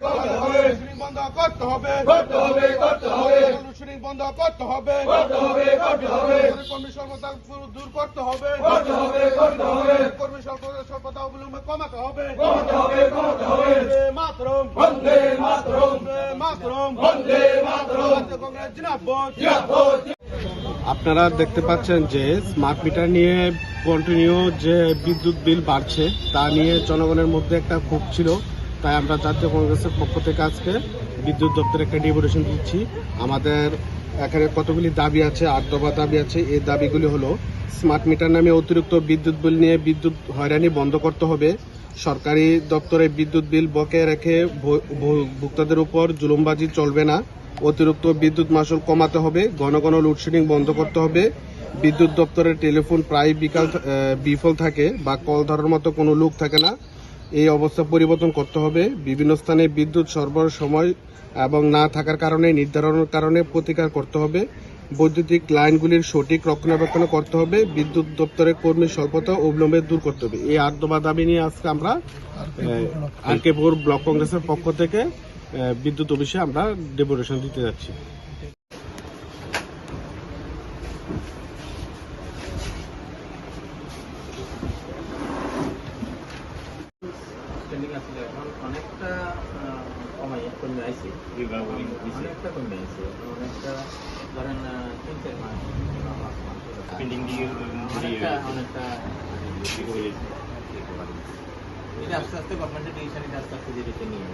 বন্ধ করতে হবে, বন্ধ করতে হবে, কর্মী স্বল্পতা দূর করতে হবে, কর্মী স্বল্পতা অবলম্বন কমাতে হবে। মাতরম বন্দে মাতরম, মাতরম বন্দে মাতরম, কংগ্রেস জিন্দাবাদ। আপনারা দেখতে পাচ্ছেন যে স্মার্ট মিটার নিয়ে কন্টিনিউ যে বিদ্যুৎ বিল বাড়ছে তা নিয়ে জনগণের মধ্যে একটা ক্ষোভ ছিল। তাই আমরা জাতীয় কংগ্রেসের পক্ষ থেকে আজকে বিদ্যুৎ দপ্তরে একটা ডেপুটেশন দিচ্ছি। আমাদের এখানে কতগুলি দাবি আছে, 8 দফা দাবি আছে। এই দাবিগুলি হলো, স্মার্ট মিটার নামে অতিরিক্ত বিদ্যুৎ বিল নিয়ে বিদ্যুৎ হয়রানি বন্ধ করতে হবে, সরকারি দপ্তরে বিদ্যুৎ বিল বকেয়া রেখে ভোক্তাদের উপর জুলুমবাজি চলবে না, অতিরিক্ত বিদ্যুৎ মাশুল কমাতে হবে, ঘন ঘন লোডশেডিং বন্ধ করতে হবে, বিদ্যুৎ দপ্তরের টেলিফোন প্রায় বিফল থাকে বা কল ধরার মতো কোনো লোক থাকে না, এই অবস্থা পরিবর্তন করতে হবে। বিভিন্ন স্থানে বিদ্যুৎ সরবরাহ সময় এবং না থাকার কারণে নির্ধারণের কারণে প্রতিকার করতে হবে, বৈদ্যুতিক লাইনগুলির সঠিক রক্ষণাবেক্ষণ করতে হবে, বিদ্যুৎ দপ্তরের কর্মী স্বল্পতা অবিলম্বে দূর করতে হবে। এই 8 দফা দাবি নিয়ে আজকে আমরা আরকেপুর ব্লক কংগ্রেসের পক্ষ থেকে বিদ্যুৎ অফিসে আমরা ডেপুটেশন দিতে যাচ্ছি। অনেকটা কমে আছে, অনেকটা কমে আছে, অনেকটা ধরেন 3-4 মাস অনেকটা এটা আস্তে আস্তে গভর্নমেন্টের ডিসিশন, আস্তে আস্তে যেতে নিয়ে